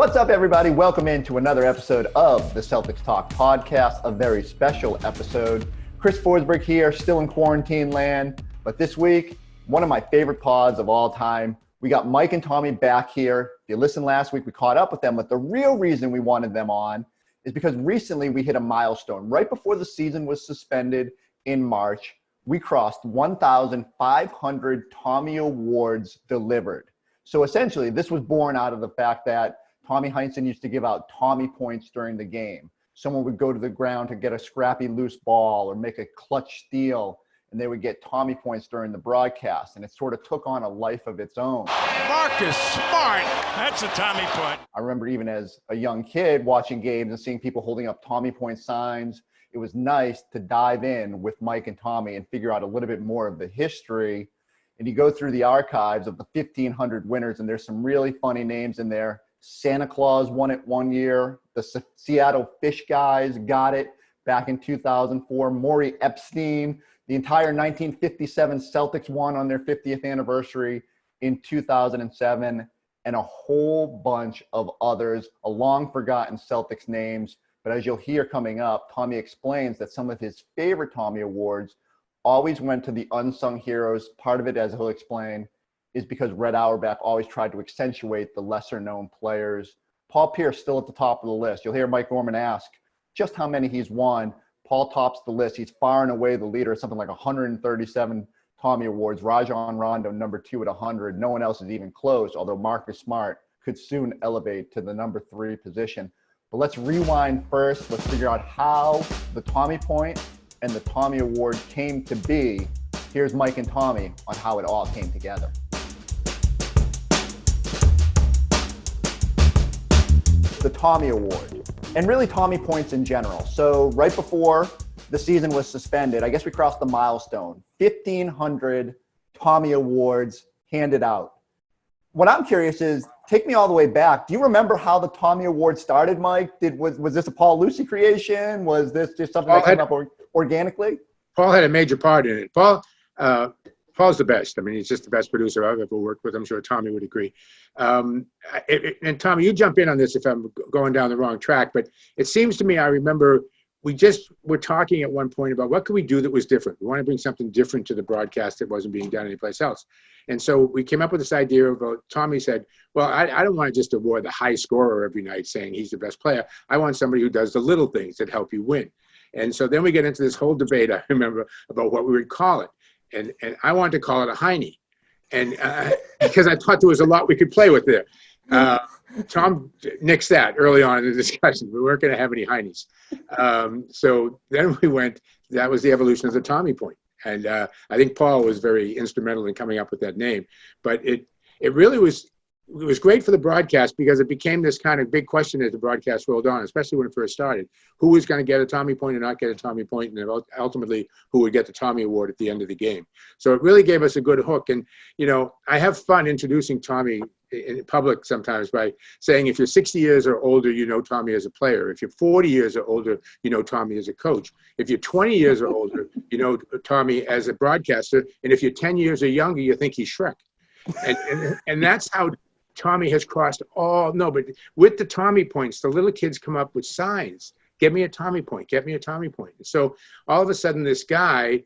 What's up, everybody? Welcome into another episode of the Celtics Talk Podcast, a very special episode. Chris Forsberg here, still in quarantine land, but this week, one of my favorite pods of all time. We got Mike and Tommy back here. If you listened last week, we caught up with them, but the real reason we wanted them on is because recently we hit a milestone. Right before the season was suspended in March, we crossed 1,500 Tommy Awards delivered. So essentially, this was born out of the fact that Tommy Heinsohn used to give out Tommy points during the game. Someone would go to the ground to get a scrappy loose ball or make a clutch steal, and they would get Tommy points during the broadcast, and it sort of took on a life of its own. Marcus Smart, that's a Tommy point. I remember even as a young kid watching games and seeing people holding up Tommy point signs. It was nice to dive in with Mike and Tommy and figure out a little bit more of the history. And you go through the archives of the 1,500 winners, and there's some really funny names in there. Santa Claus won it one year. The Seattle Fish Guys got it back in 2004. Maury Epstein, the entire 1957 Celtics won on their 50th anniversary in 2007, and a whole bunch of others, a long forgotten Celtics names. But as you'll hear coming up, Tommy explains that some of his favorite Tommy Awards always went to the unsung heroes. Part of it, as he'll explain, is because Red Auerbach always tried to accentuate the lesser-known players. Paul Pierce still at the top of the list. You'll hear Mike Gorman ask just how many he's won. Paul tops the list. He's far and away the leader, something like 137 Tommy Awards. Rajon Rondo, number 2 at 100. No one else is even close, although Marcus Smart could soon elevate to the number 3 position. But let's rewind first. Let's figure out how the Tommy point and the Tommy Award came to be. Here's Mike and Tommy on how it all came together. The Tommy Award, and really Tommy points in general. So right before the season was suspended, I guess we crossed the milestone, 1,500 Tommy Awards handed out. What I'm curious is, take me all the way back. Do you remember how the Tommy Award started, Mike? Was this a Paul Lucy creation? Was this just something that came up organically? Paul had a major part in it. Paul's the best. I mean, he's just the best producer I've ever worked with. I'm sure Tommy would agree. And Tommy, you jump in on this if I'm going down the wrong track, but it seems to me, I remember we just were talking at one point about what could we do that was different. We want to bring something different to the broadcast that wasn't being done anyplace else. And so we came up with this idea about, Tommy said, well, I don't want to just award the high scorer every night saying he's the best player. I want somebody who does the little things that help you win. And so then we get into this whole debate, I remember, about what we would call it. And I wanted to call it a Heine, and because I thought there was a lot we could play with there. Tom nixed that early on in the discussion. We weren't going to have any Heinies. So then we went, that was the evolution of the Tommy point. And I think Paul was very instrumental in coming up with that name. But it really was, it was great for the broadcast because it became this kind of big question as the broadcast rolled on, especially when it first started. Who was going to get a Tommy point and not get a Tommy point, and ultimately who would get the Tommy Award at the end of the game. So it really gave us a good hook. And, you know, I have fun introducing Tommy in public sometimes by saying if you're 60 years or older, you know Tommy as a player. If you're 40 years or older, you know Tommy as a coach. If you're 20 years or older, you know Tommy as a broadcaster. And if you're 10 years or younger, you think he's Shrek. And that's how Tommy has crossed all, no, but with the Tommy points, the little kids come up with signs. Get me a Tommy point, get me a Tommy point. So all of a sudden this guy,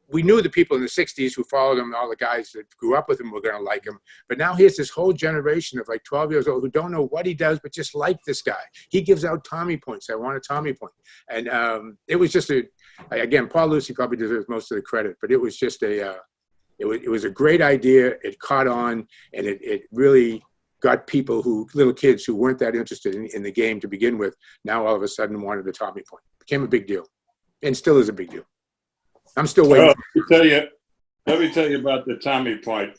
we knew the people in the 60s who followed him, all the guys that grew up with him were going to like him. But now here's this whole generation of like 12 years old who don't know what he does, but just like this guy. He gives out Tommy points. I want a Tommy point. And it was just again, Paul Lucy probably deserves most of the credit, but it was just it was a great idea. It caught on, and it really got people little kids who weren't that interested in the game to begin with, now all of a sudden wanted the Tommy point. It became a big deal, and still is a big deal. I'm still waiting. Let me tell you about the Tommy point.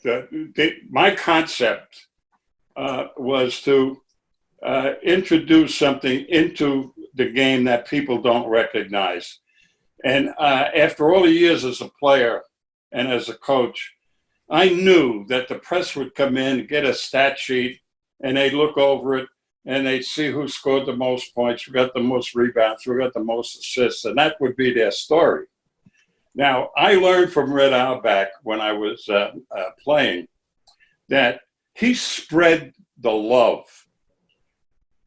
My concept was to introduce something into the game that people don't recognize. And after all the years as a player and as a coach, I knew that the press would come in, get a stat sheet, and they'd look over it, and they'd see who scored the most points, who got the most rebounds, who got the most assists, and that would be their story. Now, I learned from Red Auerbach when I was playing that he spread the love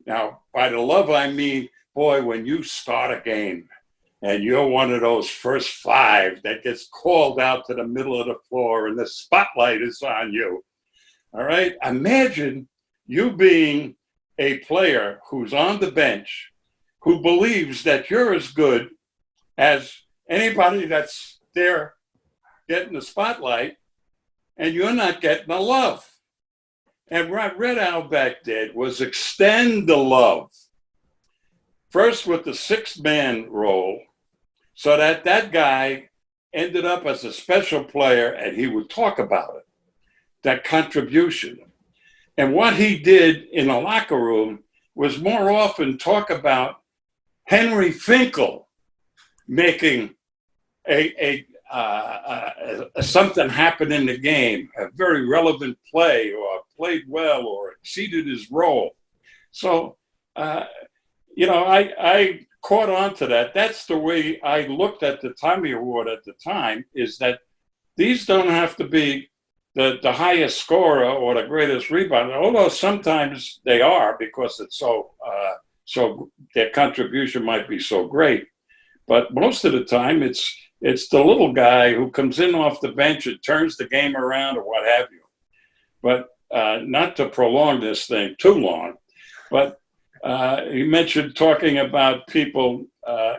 Now, by the love, I mean, boy, when you start a game and you're one of those first five that gets called out to the middle of the floor and the spotlight is on you, all right? Imagine you being a player who's on the bench who believes that you're as good as anybody that's there getting the spotlight, and you're not getting the love. And what Red Auerbach did was extend the love, first with the sixth-man role, so that that guy ended up as a special player, and he would talk about it, that contribution. And what he did in the locker room was more often talk about Henry Finkel making something happen in the game, a very relevant play, or played well, or exceeded his role. So, I caught on to that. That's the way I looked at the Tommy Award at the time, is that these don't have to be the highest scorer or the greatest rebounder, although sometimes they are because it's so their contribution might be so great. But most of the time, it's the little guy who comes in off the bench and turns the game around or what have you. But not to prolong this thing too long, but you mentioned talking about people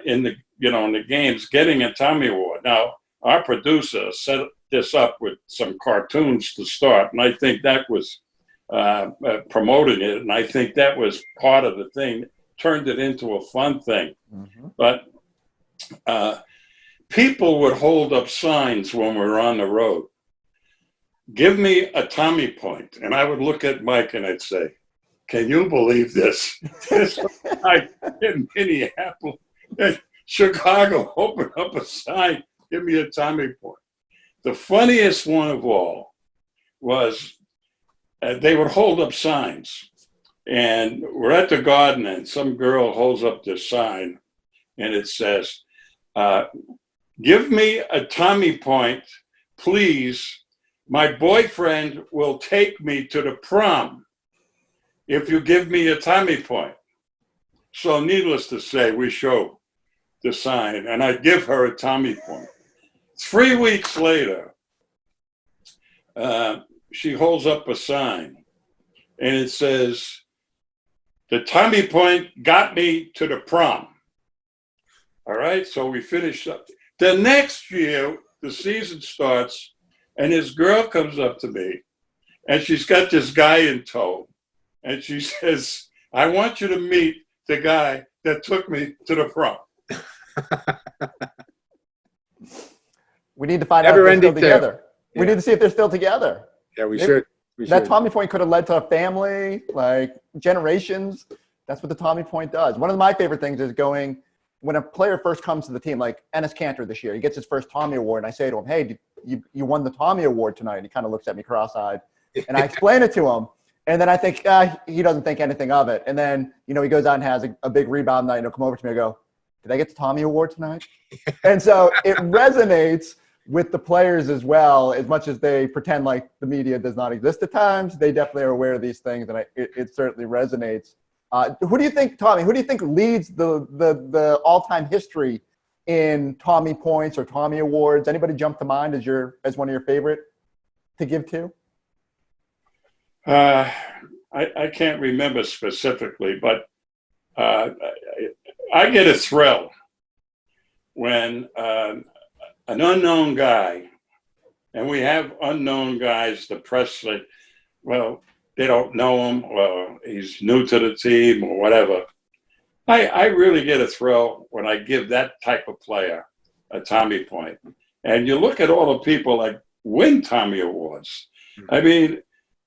in the games getting a Tommy Award. Now, our producer set this up with some cartoons to start, and I think that was promoting it, and I think that was part of the thing, turned it into a fun thing. Mm-hmm. But people would hold up signs when we were on the road. Give me a Tommy point. And I would look at Mike and I'd say, can you believe this? This guy in Minneapolis, Chicago, opened up a sign, give me a Tommy point. The funniest one of all was they would hold up signs. And we're at the Garden and some girl holds up this sign and it says, give me a Tommy point, please. My boyfriend will take me to the prom if you give me a Tommy point. So needless to say, we show the sign, and I give her a Tommy point. 3 weeks later, she holds up a sign, and it says, the Tommy point got me to the prom. All right, so we finished up. The next year, the season starts, and this girl comes up to me, and she's got this guy in tow, and she says, I want you to meet the guy that took me to the prom. We need to find out if they're still together. Yeah. We need to see if they're still together. Yeah, we should. That Tommy point could have led to a family, like generations. That's what the Tommy point does. One of my favorite things is going, when a player first comes to the team, like Enes Kanter this year, he gets his first Tommy Award, and I say to him, hey, you won the Tommy Award tonight. And he kind of looks at me cross-eyed. And I explain it to him. And then I think he doesn't think anything of it. And then, he goes out and has a big rebound night, and he'll come over to me and go, did I get the Tommy Award tonight? And so it resonates with the players as well. As much as they pretend like the media does not exist at times, they definitely are aware of these things, and it certainly resonates. Who do you think, Tommy, leads the all-time history in Tommy points or Tommy Awards? Anybody jump to mind as one of your favorite to give to? I can't remember specifically, but I get a thrill when an unknown guy, and we have unknown guys, the press say, well, they don't know him, or he's new to the team, or whatever. I really get a thrill when I give that type of player a Tommy point. And you look at all the people that win Tommy Awards. I mean,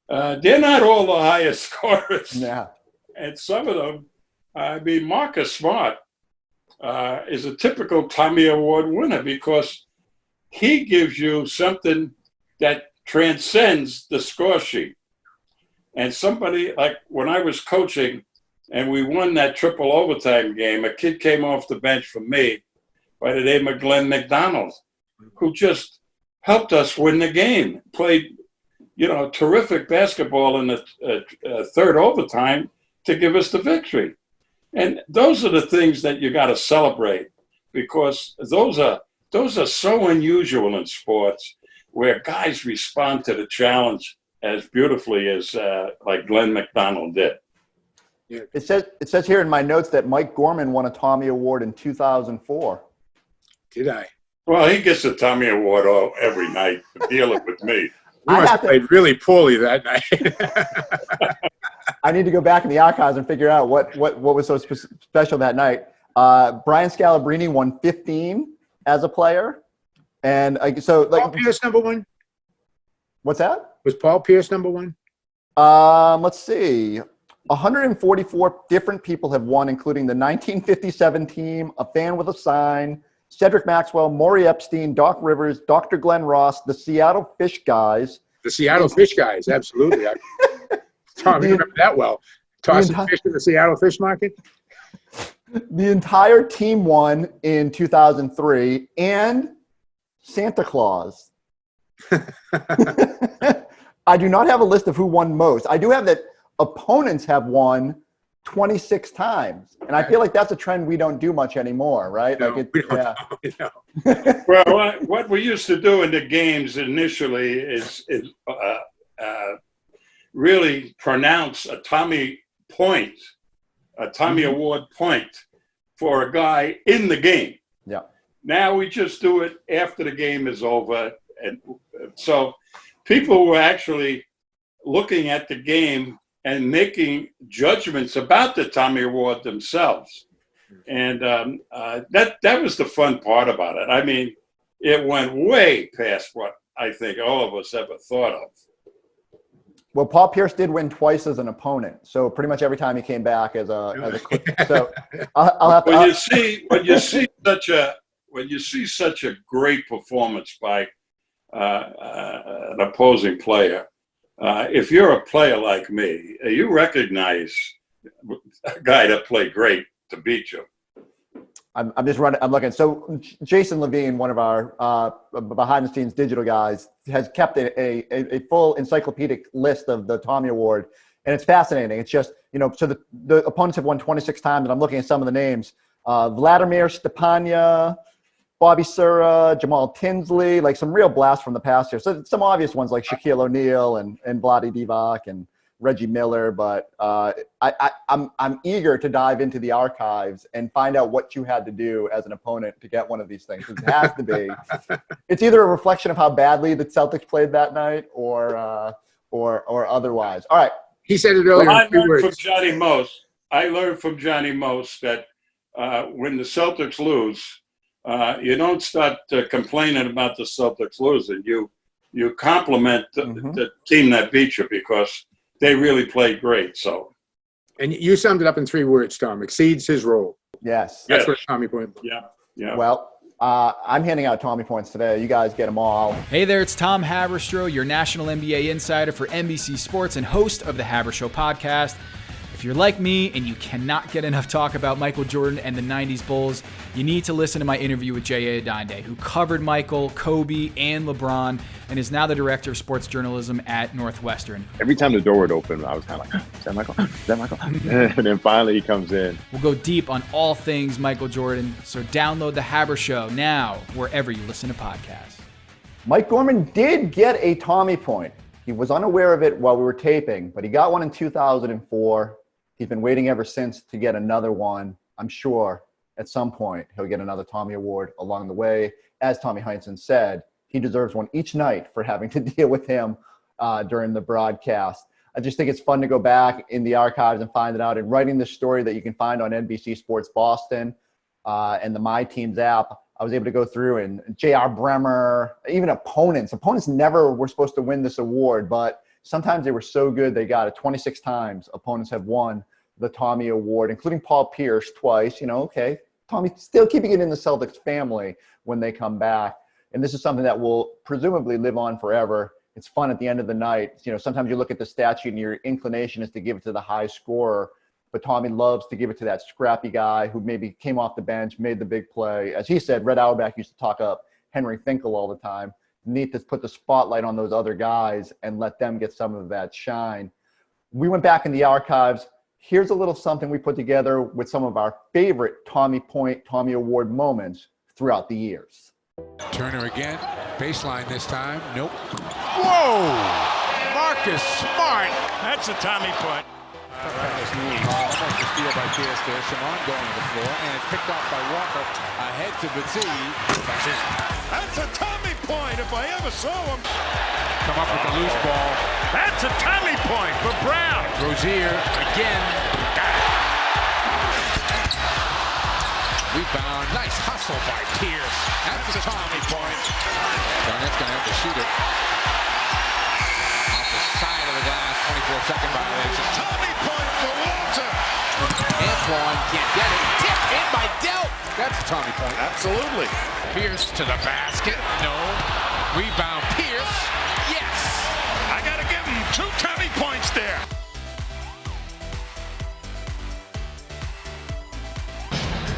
they're not all the highest scorers. Yeah. And some of them, Marcus Smart is a typical Tommy Award winner because he gives you something that transcends the score sheet. And somebody, like when I was coaching and we won that triple overtime game, a kid came off the bench for me by the name of Glenn McDonald, who just helped us win the game, played, terrific basketball in the third overtime, to give us the victory. And those are the things that you got to celebrate, because those are so unusual in sports, where guys respond to the challenge as beautifully as like Glenn McDonald did. Yeah. It says here in my notes that Mike Gorman won a Tommy Award in 2004. Did I? Well, he gets a Tommy Award every night for dealing with me. We must have played really poorly that night. I need to go back in the archives and figure out what was so special that night. Brian Scalabrine won 15 as a player. And so, like, Paul Pierce number one? What's that? Was Paul Pierce number one? Let's see. 144 different people have won, including the 1957 team, A Fan with a Sign, Cedric Maxwell, Maury Epstein, Doc Rivers, Dr. Glenn Ross, the Seattle Fish Guys. The Seattle Fish Guys, absolutely. Tom, you remember that well. Tossing fish in the Seattle fish market? The entire team won in 2003, and Santa Claus. I do not have a list of who won most. I do have that opponents have won 26 times. And I feel like that's a trend we don't do much anymore, right? No, like we don't know. Well, what we used to do in the games initially is really pronounce a Tommy point, a Tommy Award point for a guy in the game. Yeah. Now we just do it after the game is over. And so people were actually looking at the game and making judgments about the Tommy Award themselves. And that was the fun part about it. I mean, it went way past what I think all of us ever thought of. Well, Paul Pierce did win twice as an opponent, so pretty much every time he came back as a so I'll have to. When you see such a great performance by an opposing player, if you're a player like me, you recognize a guy that played great to beat you. I'm just running. I'm looking. So Jason Levine, one of our behind the scenes digital guys, has kept a full encyclopedic list of the Tommy Award, and it's fascinating. It's just, so the opponents have won 26 times, and I'm looking at some of the names: Vladimir Stepania, Bobby Sura, Jamal Tinsley, like some real blasts from the past here. So some obvious ones like Shaquille O'Neal and Vlade Divac and Reggie Miller, but I'm eager to dive into the archives and find out what you had to do as an opponent to get one of these things. It has to be. It's either a reflection of how badly the Celtics played that night, or otherwise. All right. He said it earlier. Well, I learned from Johnny Most that when the Celtics lose, you don't start complaining about the Celtics losing. You compliment the team that beat you, because they really played great. So, and you summed it up in 3 words, Tom. Exceeds his role. Yes. That's what Tommy point. Yeah. Well, I'm handing out Tommy points today. You guys get them all. Hey there, it's Tom Haberstroh, your national NBA insider for NBC Sports and host of the Haberstroh podcast. If you're like me and you cannot get enough talk about Michael Jordan and the 90s Bulls, you need to listen to my interview with J.A. Adande, who covered Michael, Kobe, and LeBron, and is now the director of sports journalism at Northwestern. Every time the door would open, I was kind of like, is that Michael? Is that Michael? And then finally he comes in. We'll go deep on all things Michael Jordan, so download the Haberstroh now, wherever you listen to podcasts. Mike Gorman did get a Tommy point. He was unaware of it while we were taping, but he got one in 2004. He's been waiting ever since to get another one. I'm sure at some point he'll get another Tommy Award along the way. As Tommy Heinsohn said, he deserves one each night for having to deal with him during the broadcast. I just think it's fun to go back in the archives and find it out. And writing this story that you can find on NBC Sports Boston and the My Teams app, I was able to go through, and J.R. Bremer, even opponents. Opponents never were supposed to win this award, but sometimes they were so good they got it. 26 times opponents have won the Tommy Award, including Paul Pierce twice. Okay, Tommy still keeping it in the Celtics family when they come back. And this is something that will presumably live on forever. It's fun at the end of the night. Sometimes you look at the stat sheet and your inclination is to give it to the high scorer, but Tommy loves to give it to that scrappy guy who maybe came off the bench, made the big play. As he said, Red Auerbach used to talk up Henry Finkel all the time. Neat to put the spotlight on those other guys and let them get some of that shine. We went back in the archives. here's a little something we put together with some of our favorite Tommy Point, Tommy Award moments throughout the years. Turner again, baseline this time. Nope. Whoa! Marcus Smart. That's a Tommy point. Almost a steal by Pierce there. Simon going to the floor, and it's picked off by Walker. Ahead to Batsi. That's a Tommy point if I ever saw him. Come up with the loose ball. That's a Tommy point for Brown. Rozier again. Rebound. Nice hustle by Pierce. That's a Tommy point. Garnett's going to have to shoot it. Off the side of the glass. 24-second violation. Tommy point for Walter. Antoine can't get it. Tipped in by Delt. That's a Tommy point. Absolutely. Pierce to the basket. No. Rebound. Pierce. Yes. I got to give him 2 Tommy points there.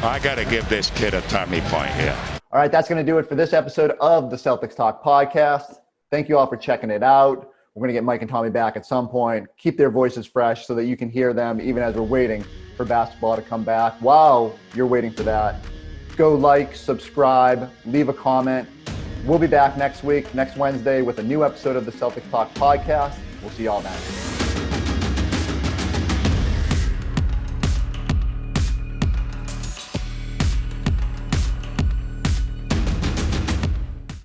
I got to give this kid a Tommy point here. All right, that's going to do it for this episode of the Celtics Talk Podcast. Thank you all for checking it out. We're going to get Mike and Tommy back at some point. Keep their voices fresh so that you can hear them even as we're waiting for basketball to come back. While you're waiting for that, go like, subscribe, leave a comment. We'll be back next week, next Wednesday, with a new episode of the Celtics Talk Podcast. We'll see y'all then.